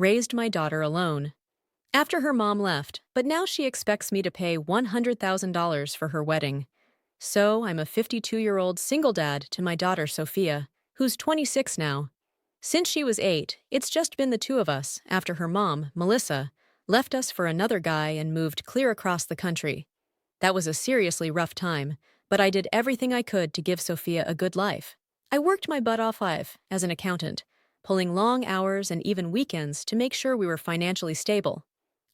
raised my daughter alone. After her mom left, but now she expects me to pay $100,000 for her wedding. So I'm a 52-year-old single dad to my daughter Sophia, who's 26 now. Since she was 8, it's just been the two of us after her mom, Melissa, left us for another guy and moved clear across the country. That was a seriously rough time, but I did everything I could to give Sophia a good life. I worked my butt off life as an accountant, pulling long hours and even weekends to make sure we were financially stable.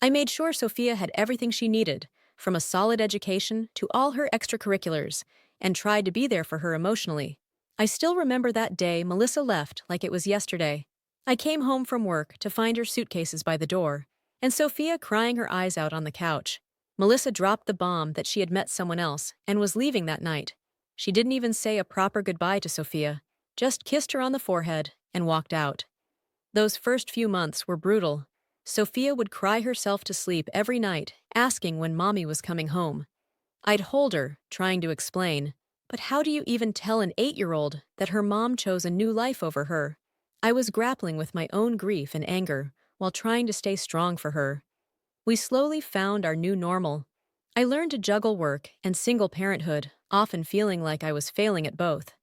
I made sure Sophia had everything she needed, from a solid education to all her extracurriculars, and tried to be there for her emotionally. I still remember that day Melissa left like it was yesterday. I came home from work to find her suitcases by the door, and Sophia crying her eyes out on the couch. Melissa dropped the bomb that she had met someone else and was leaving that night. She didn't even say a proper goodbye to Sophia, just kissed her on the forehead and walked out. Those first few months were brutal. Sophia would cry herself to sleep every night, asking when mommy was coming home. I'd hold her, trying to explain, but how do you even tell an 8-year-old that her mom chose a new life over her? I was grappling with my own grief and anger while trying to stay strong for her. We slowly found our new normal. I learned to juggle work and single parenthood, often feeling like I was failing at both.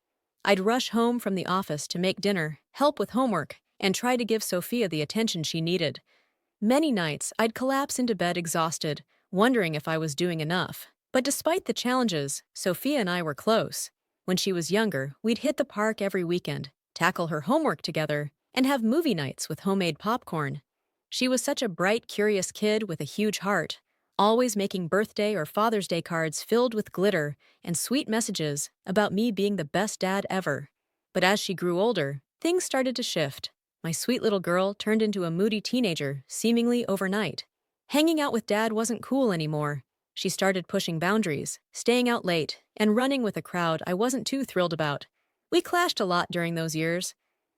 I'd rush home from the office to make dinner, help with homework, and try to give Sophia the attention she needed. Many nights, I'd collapse into bed exhausted, wondering if I was doing enough. But despite the challenges, Sophia and I were close. When she was younger, we'd hit the park every weekend, tackle her homework together, and have movie nights with homemade popcorn. She was such a bright, curious kid with a huge heart, always making birthday or Father's Day cards filled with glitter and sweet messages about me being the best dad ever. But as she grew older, things started to shift. My sweet little girl turned into a moody teenager, seemingly overnight. Hanging out with Dad wasn't cool anymore. She started pushing boundaries, staying out late, and running with a crowd I wasn't too thrilled about. We clashed a lot during those years.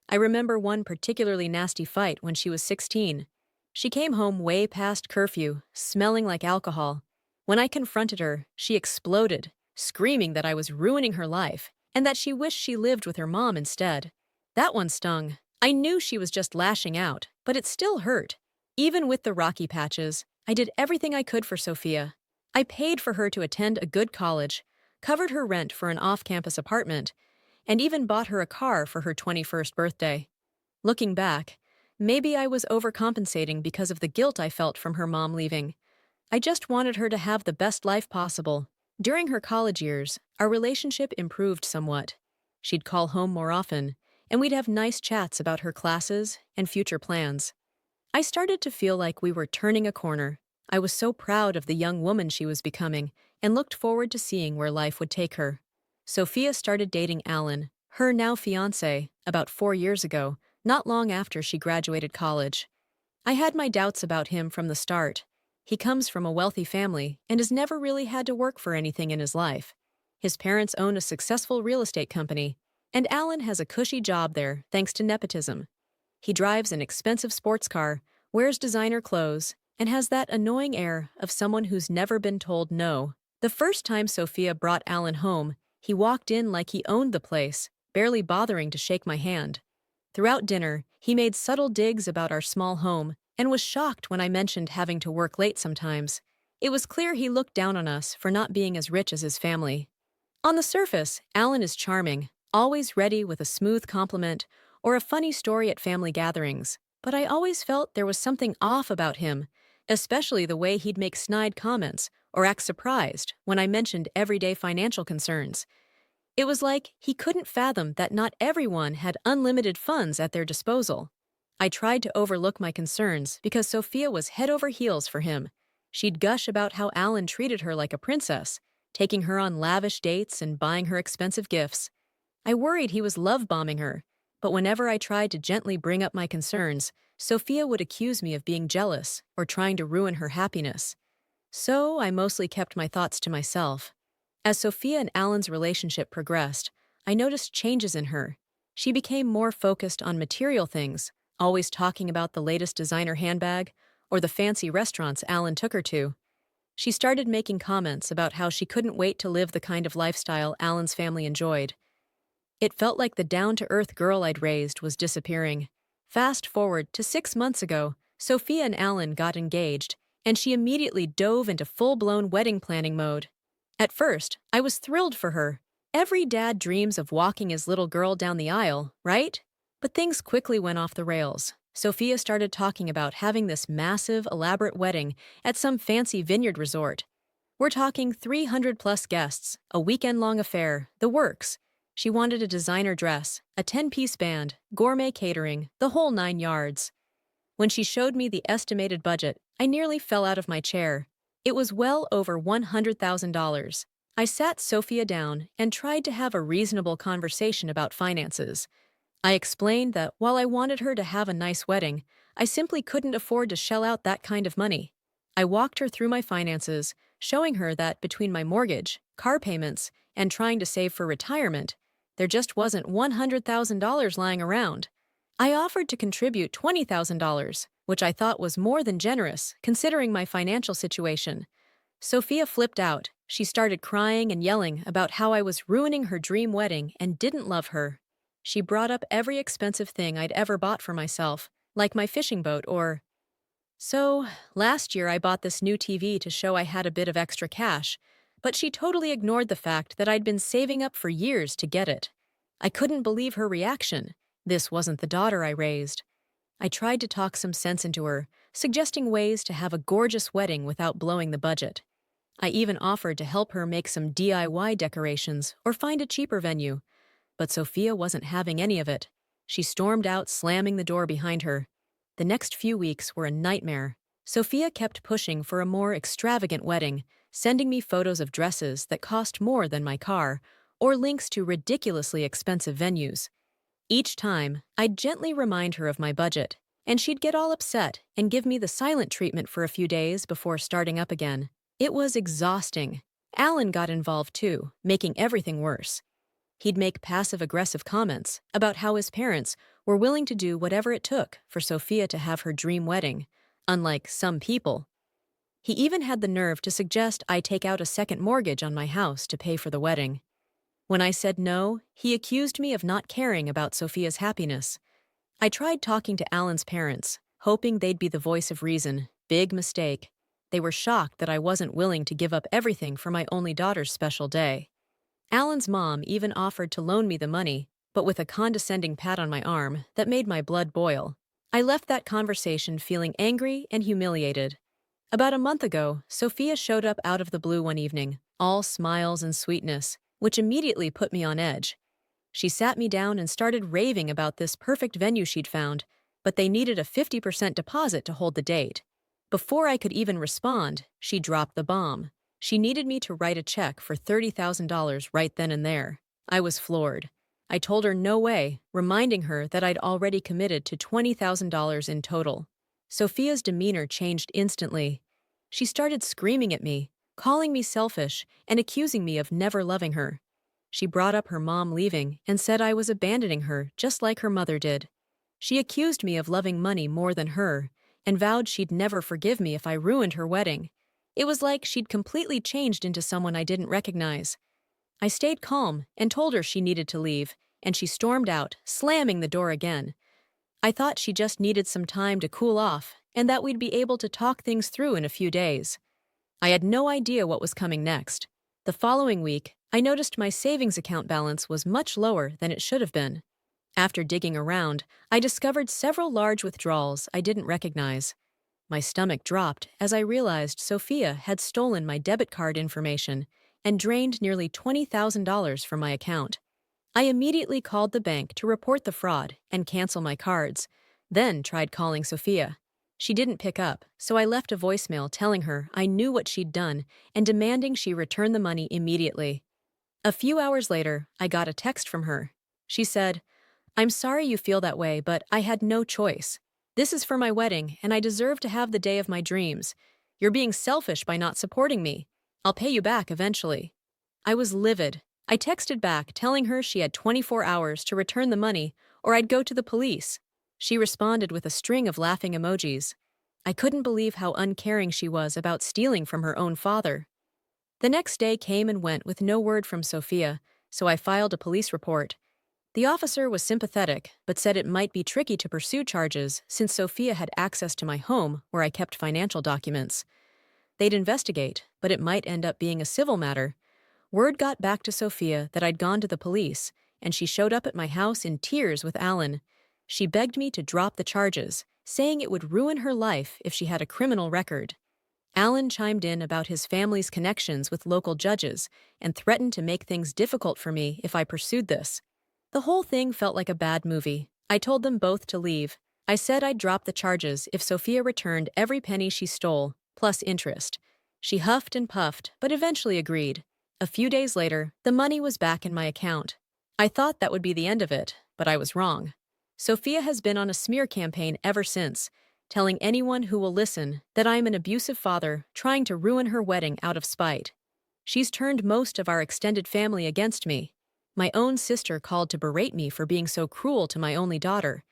I remember one particularly nasty fight when she was 16. She came home way past curfew, smelling like alcohol. When I confronted her, she exploded, screaming that I was ruining her life and that she wished she lived with her mom instead. That one stung. I knew she was just lashing out, but it still hurt. Even with the rocky patches, I did everything I could for Sophia. I paid for her to attend a good college, covered her rent for an off-campus apartment, and even bought her a car for her 21st birthday. Looking back, maybe I was overcompensating because of the guilt I felt from her mom leaving. I just wanted her to have the best life possible. During her college years, our relationship improved somewhat. She'd call home more often, and we'd have nice chats about her classes and future plans. I started to feel like we were turning a corner. I was so proud of the young woman she was becoming and looked forward to seeing where life would take her. Sophia started dating Alan, her now fiancé, about 4 years ago, not long after she graduated college. I had my doubts about him from the start. He comes from a wealthy family and has never really had to work for anything in his life. His parents own a successful real estate company, and Alan has a cushy job there thanks to nepotism. He drives an expensive sports car, wears designer clothes, and has that annoying air of someone who's never been told no. The first time Sophia brought Alan home, he walked in like he owned the place, barely bothering to shake my hand. Throughout dinner, he made subtle digs about our small home and was shocked when I mentioned having to work late sometimes. It was clear he looked down on us for not being as rich as his family. On the surface, Alan is charming, always ready with a smooth compliment or a funny story at family gatherings, but I always felt there was something off about him, especially the way he'd make snide comments or act surprised when I mentioned everyday financial concerns. It was like he couldn't fathom that not everyone had unlimited funds at their disposal. I tried to overlook my concerns because Sophia was head over heels for him. She'd gush about how Alan treated her like a princess, taking her on lavish dates and buying her expensive gifts. I worried he was love-bombing her, but whenever I tried to gently bring up my concerns, Sophia would accuse me of being jealous or trying to ruin her happiness. So I mostly kept my thoughts to myself. As Sophia and Alan's relationship progressed, I noticed changes in her. She became more focused on material things, always talking about the latest designer handbag or the fancy restaurants Alan took her to. She started making comments about how she couldn't wait to live the kind of lifestyle Alan's family enjoyed. It felt like the down-to-earth girl I'd raised was disappearing. Fast forward to 6 months ago, Sophia and Alan got engaged, and she immediately dove into full-blown wedding planning mode. At first, I was thrilled for her. Every dad dreams of walking his little girl down the aisle, right? But things quickly went off the rails. Sophia started talking about having this massive, elaborate wedding at some fancy vineyard resort. We're talking 300 plus guests, a weekend-long affair, the works. She wanted a designer dress, a 10-piece band, gourmet catering, the whole 9 yards. When she showed me the estimated budget, I nearly fell out of my chair. It was well over $100,000. I sat Sophia down and tried to have a reasonable conversation about finances. I explained that while I wanted her to have a nice wedding, I simply couldn't afford to shell out that kind of money. I walked her through my finances, showing her that between my mortgage, car payments, and trying to save for retirement, there just wasn't $100,000 lying around. I offered to contribute $20,000, which I thought was more than generous, considering my financial situation. Sophia flipped out. She started crying and yelling about how I was ruining her dream wedding and didn't love her. She brought up every expensive thing I'd ever bought for myself, like my fishing boat or... So, last year I bought this new TV to show I had a bit of extra cash, but she totally ignored the fact that I'd been saving up for years to get it. I couldn't believe her reaction. This wasn't the daughter I raised. I tried to talk some sense into her, suggesting ways to have a gorgeous wedding without blowing the budget. I even offered to help her make some DIY decorations or find a cheaper venue. But Sophia wasn't having any of it. She stormed out, slamming the door behind her. The next few weeks were a nightmare. Sophia kept pushing for a more extravagant wedding, sending me photos of dresses that cost more than my car, or links to ridiculously expensive venues. Each time, I'd gently remind her of my budget, and she'd get all upset and give me the silent treatment for a few days before starting up again. It was exhausting. Alan got involved too, making everything worse. He'd make passive-aggressive comments about how his parents were willing to do whatever it took for Sophia to have her dream wedding, unlike some people. He even had the nerve to suggest I take out a second mortgage on my house to pay for the wedding. When I said no, he accused me of not caring about Sophia's happiness. I tried talking to Alan's parents, hoping they'd be the voice of reason. Big mistake. They were shocked that I wasn't willing to give up everything for my only daughter's special day. Alan's mom even offered to loan me the money, but with a condescending pat on my arm that made my blood boil. I left that conversation feeling angry and humiliated. About a month ago, Sophia showed up out of the blue one evening, all smiles and sweetness, which immediately put me on edge. She sat me down and started raving about this perfect venue she'd found, but they needed a 50% deposit to hold the date. Before I could even respond, she dropped the bomb. She needed me to write a check for $30,000 right then and there. I was floored. I told her no way, reminding her that I'd already committed to $20,000 in total. Sophia's demeanor changed instantly. She started screaming at me, calling me selfish, and accusing me of never loving her. She brought up her mom leaving and said I was abandoning her just like her mother did. She accused me of loving money more than her and vowed she'd never forgive me if I ruined her wedding. It was like she'd completely changed into someone I didn't recognize. I stayed calm and told her she needed to leave, and she stormed out, slamming the door again. I thought she just needed some time to cool off and that we'd be able to talk things through in a few days. I had no idea what was coming next. The following week, I noticed my savings account balance was much lower than it should have been. After digging around, I discovered several large withdrawals I didn't recognize. My stomach dropped as I realized Sophia had stolen my debit card information and drained nearly $20,000 from my account. I immediately called the bank to report the fraud and cancel my cards, then tried calling Sophia. She didn't pick up, so I left a voicemail telling her I knew what she'd done and demanding she return the money immediately. A few hours later, I got a text from her. She said, "I'm sorry you feel that way, but I had no choice. This is for my wedding, and I deserve to have the day of my dreams. You're being selfish by not supporting me. I'll pay you back eventually." I was livid. I texted back, telling her she had 24 hours to return the money, or I'd go to the police. She responded with a string of laughing emojis. I couldn't believe how uncaring she was about stealing from her own father. The next day came and went with no word from Sophia, so I filed a police report. The officer was sympathetic, but said it might be tricky to pursue charges since Sophia had access to my home where I kept financial documents. They'd investigate, but it might end up being a civil matter. Word got back to Sophia that I'd gone to the police, and she showed up at my house in tears with Alan. She begged me to drop the charges, saying it would ruin her life if she had a criminal record. Alan chimed in about his family's connections with local judges and threatened to make things difficult for me if I pursued this. The whole thing felt like a bad movie. I told them both to leave. I said I'd drop the charges if Sophia returned every penny she stole, plus interest. She huffed and puffed, but eventually agreed. A few days later, the money was back in my account. I thought that would be the end of it, but I was wrong. Sophia has been on a smear campaign ever since, telling anyone who will listen that I am an abusive father trying to ruin her wedding out of spite. She's turned most of our extended family against me. My own sister called to berate me for being so cruel to my only daughter.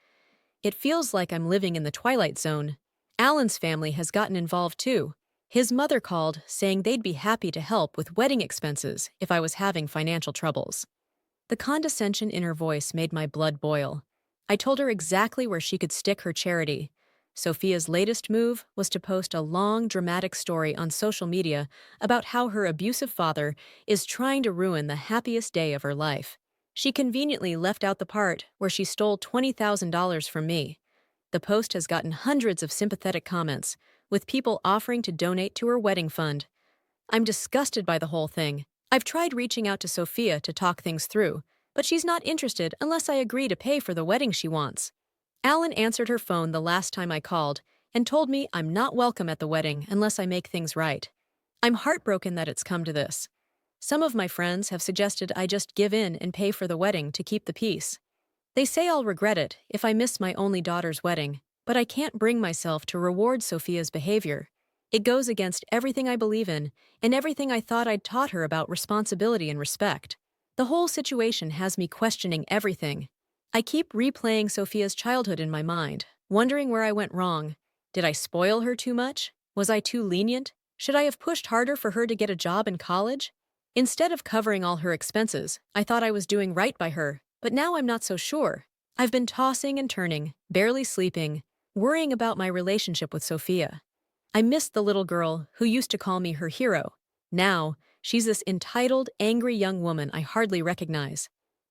It feels like I'm living in the Twilight Zone. Alan's family has gotten involved too. His mother called, saying they'd be happy to help with wedding expenses if I was having financial troubles. The condescension in her voice made my blood boil. I told her exactly where she could stick her charity. Sophia's latest move was to post a long, dramatic story on social media about how her abusive father is trying to ruin the happiest day of her life. She conveniently left out the part where she stole $20,000 from me. The post has gotten hundreds of sympathetic comments, with people offering to donate to her wedding fund. I'm disgusted by the whole thing. I've tried reaching out to Sophia to talk things through, but she's not interested unless I agree to pay for the wedding she wants. Alan answered her phone the last time I called and told me I'm not welcome at the wedding unless I make things right. I'm heartbroken that it's come to this. Some of my friends have suggested I just give in and pay for the wedding to keep the peace. They say I'll regret it if I miss my only daughter's wedding, but I can't bring myself to reward Sophia's behavior. It goes against everything I believe in and everything I thought I'd taught her about responsibility and respect. The whole situation has me questioning everything. I keep replaying Sophia's childhood in my mind, wondering where I went wrong. Did I spoil her too much? Was I too lenient? Should I have pushed harder for her to get a job in college? Instead of covering all her expenses, I thought I was doing right by her, but now I'm not so sure. I've been tossing and turning, barely sleeping, worrying about my relationship with Sophia. I missed the little girl who used to call me her hero. Now, she's this entitled, angry young woman I hardly recognize.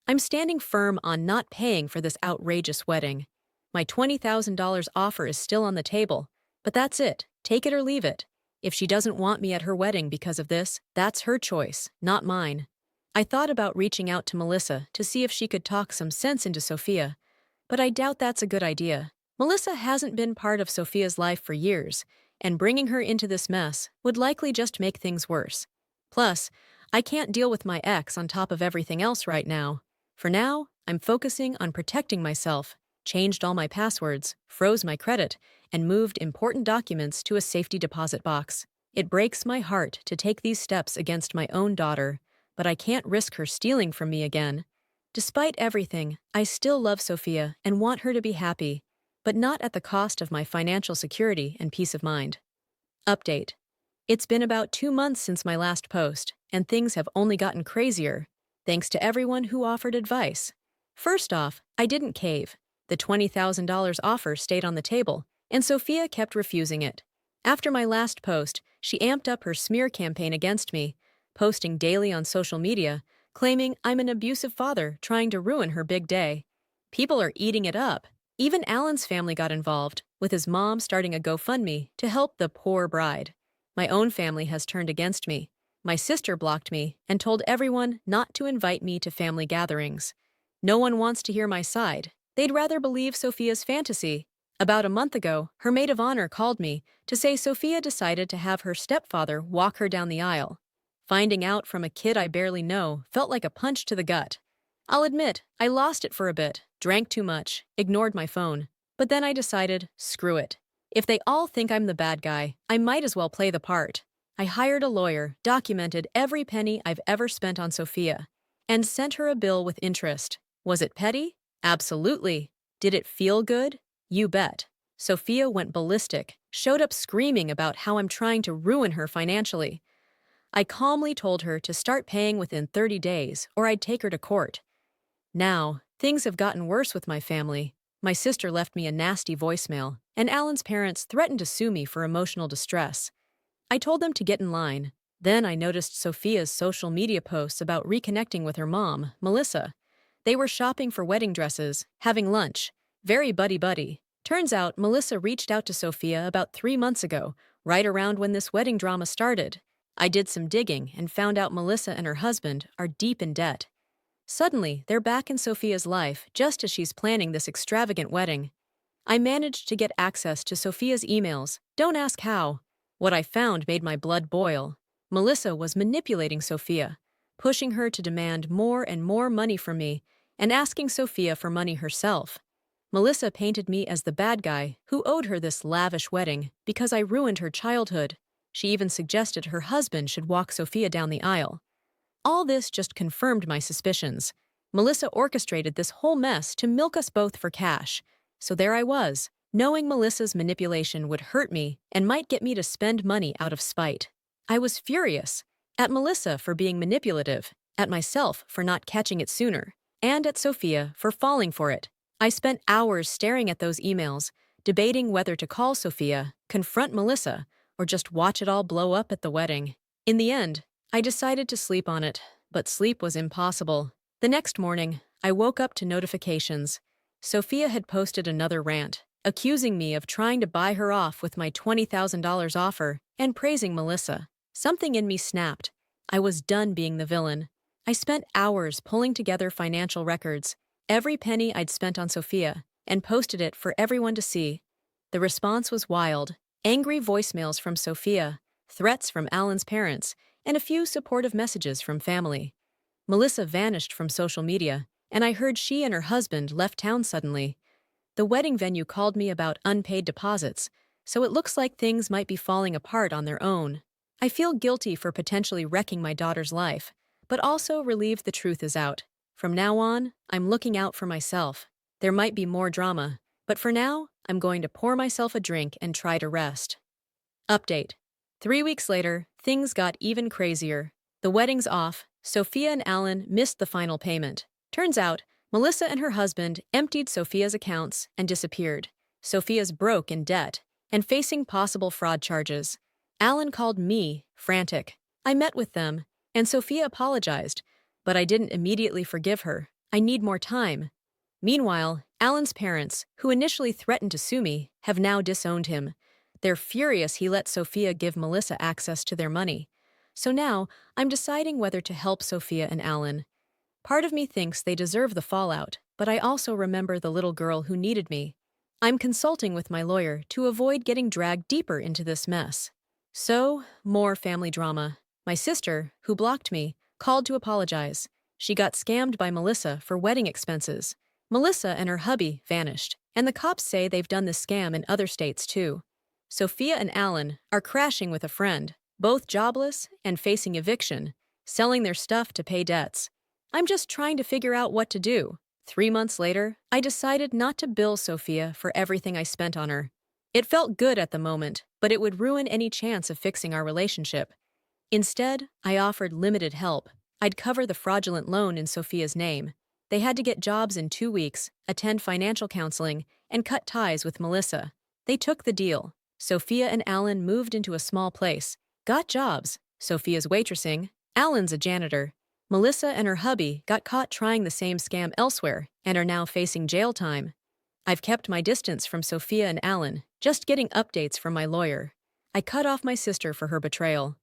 I'm standing firm on not paying for this outrageous wedding. My $20,000 offer is still on the table, but that's it. Take it or leave it. If she doesn't want me at her wedding because of this, that's her choice, not mine. I thought about reaching out to Melissa to see if she could talk some sense into Sophia, but I doubt that's a good idea. Melissa hasn't been part of Sophia's life for years, and bringing her into this mess would likely just make things worse. Plus, I can't deal with my ex on top of everything else right now. For now, I'm focusing on protecting myself, changed all my passwords, froze my credit, and moved important documents to a safety deposit box. It breaks my heart to take these steps against my own daughter, but I can't risk her stealing from me again. Despite everything, I still love Sophia and want her to be happy, but not at the cost of my financial security and peace of mind. Update. It's been about 2 months since my last post, and things have only gotten crazier, thanks to everyone who offered advice. First off, I didn't cave. The $20,000 offer stayed on the table, and Sophia kept refusing it. After my last post, she amped up her smear campaign against me, posting daily on social media, claiming I'm an abusive father trying to ruin her big day. People are eating it up. Even Alan's family got involved, with his mom starting a GoFundMe to help the poor bride. My own family has turned against me. My sister blocked me and told everyone not to invite me to family gatherings. No one wants to hear my side. They'd rather believe Sophia's fantasy. About a month ago, her maid of honor called me to say Sophia decided to have her stepfather walk her down the aisle. Finding out from a kid I barely know felt like a punch to the gut. I'll admit, I lost it for a bit, drank too much, ignored my phone. But then I decided, screw it. If they all think I'm the bad guy, I might as well play the part. I hired a lawyer, documented every penny I've ever spent on Sophia, and sent her a bill with interest. Was it petty? Absolutely. Did it feel good? You bet. Sophia went ballistic, showed up screaming about how I'm trying to ruin her financially. I calmly told her to start paying within 30 days or I'd take her to court. Now, Things have gotten worse with my family. My sister left me a nasty voicemail, and Alan's parents threatened to sue me for emotional distress. I told them to get in line. Then I noticed Sophia's social media posts about reconnecting with her mom, Melissa. They were shopping for wedding dresses, having lunch. Very buddy-buddy. Turns out Melissa reached out to Sophia about 3 months ago, right around when this wedding drama started. I did some digging and found out Melissa and her husband are deep in debt. Suddenly, they're back in Sophia's life just as she's planning this extravagant wedding. I managed to get access to Sophia's emails. Don't ask how. What I found made my blood boil. Melissa was manipulating Sophia, pushing her to demand more and more money from me and asking Sophia for money herself. Melissa painted me as the bad guy who owed her this lavish wedding because I ruined her childhood. She even suggested her husband should walk Sophia down the aisle. All this just confirmed my suspicions. Melissa orchestrated this whole mess to milk us both for cash. So there I was, knowing Melissa's manipulation would hurt me and might get me to spend money out of spite. I was furious. At Melissa for being manipulative, at myself for not catching it sooner, and at Sophia for falling for it. I spent hours staring at those emails, debating whether to call Sophia, confront Melissa, or just watch it all blow up at the wedding. In the end, I decided to sleep on it, but sleep was impossible. The next morning, I woke up to notifications. Sophia had posted another rant, accusing me of trying to buy her off with my $20,000 offer and praising Melissa. Something in me snapped. I was done being the villain. I spent hours pulling together financial records, every penny I'd spent on Sophia, and posted it for everyone to see. The response was wild. Angry voicemails from Sophia, threats from Alan's parents, and a few supportive messages from family. Melissa vanished from social media, and I heard she and her husband left town suddenly. The wedding venue called me about unpaid deposits, so it looks like things might be falling apart on their own. I feel guilty for potentially wrecking my daughter's life, but also relieved the truth is out. From now on, I'm looking out for myself. There might be more drama, but for now, I'm going to pour myself a drink and try to rest. Update. 3 weeks later, things got even crazier. The wedding's off. Sophia and Alan missed the final payment. Turns out, Melissa and her husband emptied Sophia's accounts and disappeared. Sophia's broke in debt and facing possible fraud charges. Alan called me, frantic. I met with them, and Sophia apologized, but I didn't immediately forgive her. I need more time. Meanwhile, Alan's parents, who initially threatened to sue me, have now disowned him. They're furious he let Sophia give Melissa access to their money. So now, I'm deciding whether to help Sophia and Alan. Part of me thinks they deserve the fallout, but I also remember the little girl who needed me. I'm consulting with my lawyer to avoid getting dragged deeper into this mess. So, more family drama. My sister, who blocked me, called to apologize. She got scammed by Melissa for wedding expenses. Melissa and her hubby vanished, and the cops say they've done this scam in other states too. Sophia and Alan are crashing with a friend, both jobless and facing eviction, selling their stuff to pay debts. I'm just trying to figure out what to do. 3 months later, I decided not to bill Sophia for everything I spent on her. It felt good at the moment, but it would ruin any chance of fixing our relationship. Instead, I offered limited help. I'd cover the fraudulent loan in Sophia's name. They had to get jobs in 2 weeks, attend financial counseling, and cut ties with Melissa. They took the deal. Sophia and Alan moved into a small place, got jobs. Sophia's waitressing, Alan's a janitor. Melissa and her hubby got caught trying the same scam elsewhere and are now facing jail time. I've kept my distance from Sophia and Alan, just getting updates from my lawyer. I cut off my sister for her betrayal.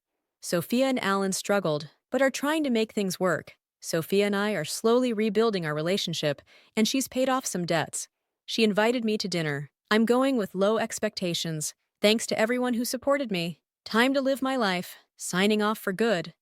Sophia and Alan struggled, but are trying to make things work. Sophia and I are slowly rebuilding our relationship, and she's paid off some debts. She invited me to dinner. I'm going with low expectations. Thanks to everyone who supported me. Time to live my life. Signing off for good.